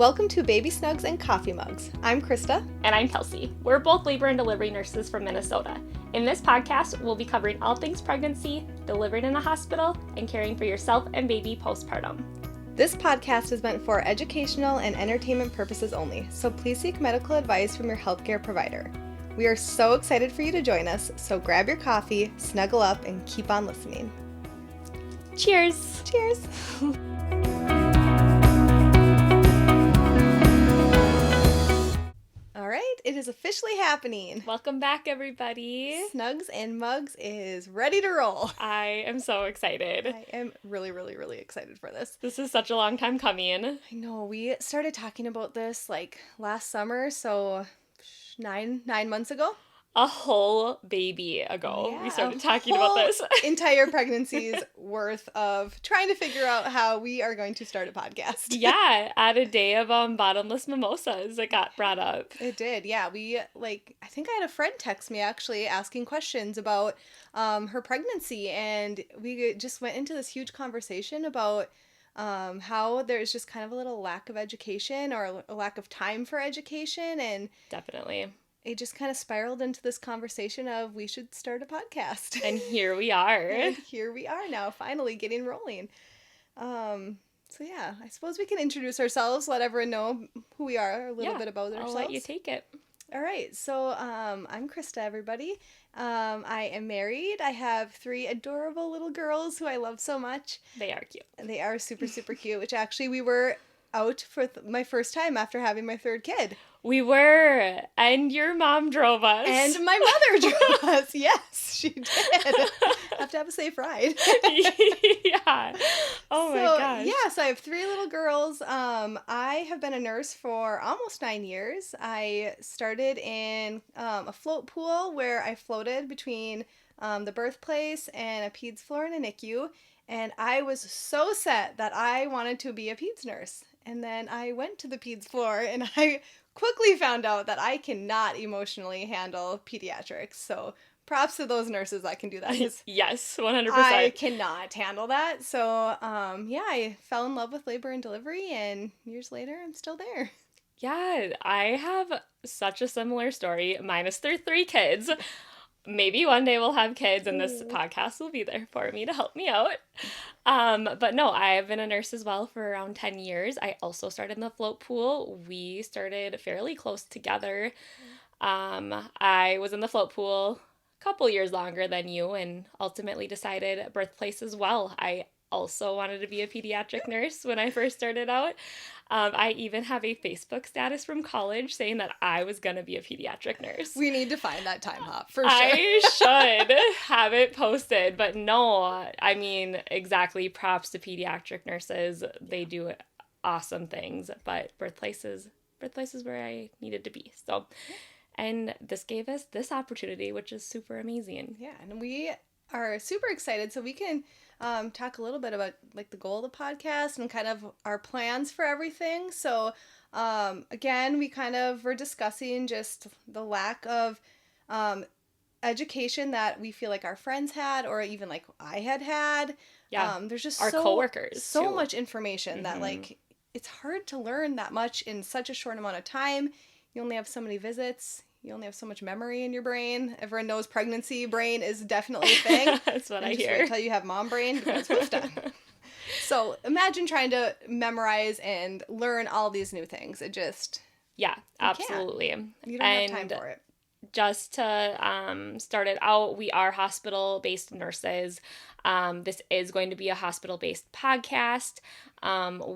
Welcome to Baby Snugs and Coffee Mugs. I'm Krista. And I'm Kelsey. We're both labor and delivery nurses from Minnesota. In this podcast, we'll be covering all things pregnancy, delivering in a hospital, and caring for yourself and baby postpartum. This podcast is meant for educational and entertainment purposes only, so please seek medical advice from your healthcare provider. We are so excited for you to join us, so grab your coffee, snuggle up, and keep on listening. Cheers! Cheers! All right, it is officially happening. Welcome back, everybody. Snugs and Mugs is ready to roll. I am so excited. I am really excited for this. This is such a long time coming. I know, we started talking about this last summer, so nine months ago. A whole baby ago, Yeah, we started talking about this. Entire pregnancy's worth of trying to figure out how we are going to start a podcast. Yeah, at a day of bottomless mimosas, it got brought up. It did, yeah. I think I had a friend text me actually asking questions about her pregnancy, and we just went into this huge conversation about how there's just kind of a little lack of education or a lack of time for education, and Definitely. it just kind of spiraled into this conversation of we should start a podcast. And here we are. And here we are now, finally getting rolling. So yeah, I suppose we can introduce ourselves, let everyone know who we are, a little bit about ourselves. I'll let you take it. All right, so I'm Krista, everybody. I am married. I have 3 adorable little girls who I love so much. They are cute. And they are super cute, which actually we were out for my first time after having my 3rd kid. We were, and your mom drove us. And my mother drove us. Yes, she did. Have to have a safe ride. Yeah. Oh my gosh. Yeah, so I have 3 little girls. I have been a nurse for almost 9 years. I started in a float pool where I floated between the birthplace and a peds floor and a NICU. And I was so set that I wanted to be a peds nurse. And then I went to the peds floor and I quickly found out that I cannot emotionally handle pediatrics. So props to those nurses that can do that. Yes, 100%. I cannot handle that. So yeah, I fell in love with labor and delivery, and years later, I'm still there. Yeah, I have such a similar story, minus their 3 kids. Maybe one day we'll have kids and this podcast will be there for me to help me out. But no, I've been a nurse as well for around 10 years. I also started in the float pool. We started fairly close together. I was in the float pool a couple years longer than you and ultimately decided birthplace as well. I also wanted to be a pediatric nurse when I first started out. I even have a Facebook status from college saying that I was going to be a pediatric nurse. We need to find that time hop for sure. I should have it posted, but no, I mean, exactly, props to pediatric nurses. They do awesome things, but birthplace is where I needed to be. So, and this gave us this opportunity, which is super amazing. Yeah, and we are super excited, so we can talk a little bit about the goal of the podcast and kind of our plans for everything. So again, we kind of were discussing just the lack of education that we feel like our friends had, or even I had. Yeah, there's just our coworkers so too. Much information that it's hard to learn that much in such a short amount of time. You only have so many visits. You only have so much memory in your brain. Everyone knows pregnancy brain is definitely a thing. That's what I hear. Just wait until you have mom brain, because it's done. So imagine trying to memorize and learn all these new things. It just... Yeah, absolutely. You don't have time for it. Just to start it out, we are hospital-based nurses. This is going to be a hospital-based podcast.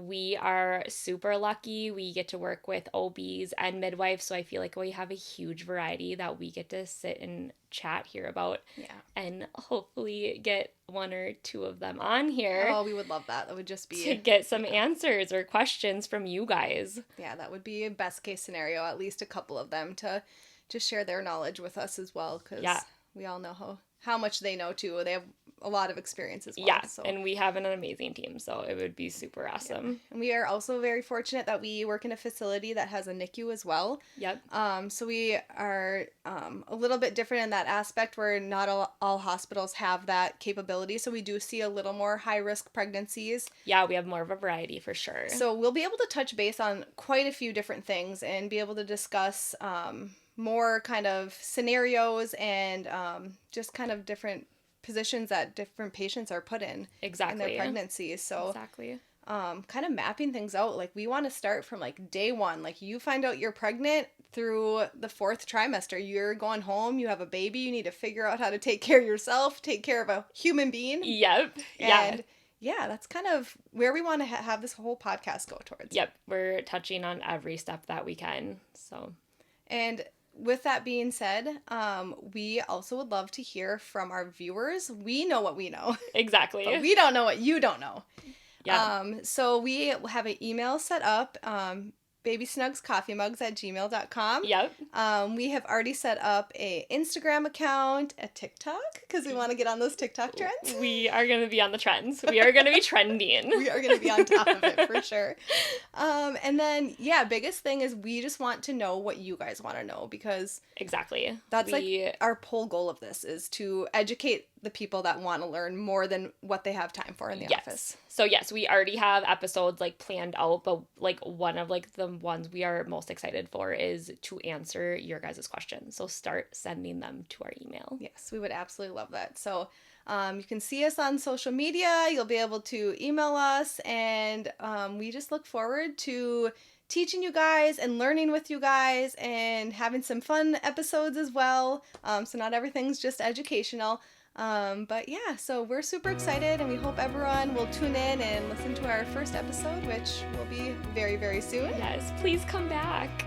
We are super lucky. We get to work with OBs and midwives, so I feel like we have a huge variety that we get to sit and chat here about. Yeah. And hopefully get 1 or 2 of them on here. Oh, we would love that. That would just be... to get some answers or questions from you guys. Yeah, that would be a best case scenario. At least a couple of them to share their knowledge with us as well, because we all know how much they know too. They have a lot of experience as well. Yeah, so. and we have an amazing team, so it would be super awesome. Yeah. And we are also very fortunate that we work in a facility that has a NICU as well. Yep. So we are a little bit different in that aspect where not all hospitals have that capability. So we do see a little more high-risk pregnancies. Yeah, we have more of a variety for sure. So we'll be able to touch base on quite a few different things and be able to discuss more kind of scenarios and just kind of different positions that different patients are put in their pregnancies. So exactly. Kind of mapping things out. Like we want to start from like day one. Like you find out you're pregnant through the 4th trimester. You're going home, you have a baby, you need to figure out how to take care of yourself, take care of a human being. Yep. And yeah, that's kind of where we want to have this whole podcast go towards. Yep. We're touching on every step that we can. So. And with that being said, we also would love to hear from our viewers. We know what we know. Exactly. But we don't know what you don't know. Yeah. So we have an email set up, Baby Snugs Coffee Mugs at gmail.com. Yep. We have already set up a Instagram account, a TikTok, because we want to get on those TikTok trends. We are going to be on the trends. We are going to be trending. We are going to be on top of it for sure. And then, yeah, biggest thing is we just want to know what you guys want to know, because exactly. That's like our whole goal of this is to educate the people that want to learn more than what they have time for in the office. So yes, we already have episodes like planned out, but like one of like the ones we are most excited for is to answer your guys' questions. So start sending them to our email. Yes, we would absolutely love that. So you can see us on social media. You'll be able to email us, and we just look forward to teaching you guys and learning with you guys and having some fun episodes as well. So not everything's just educational. But yeah, so we're super excited, and we hope everyone will tune in and listen to our first episode, which will be very, very soon. Yes, please come back.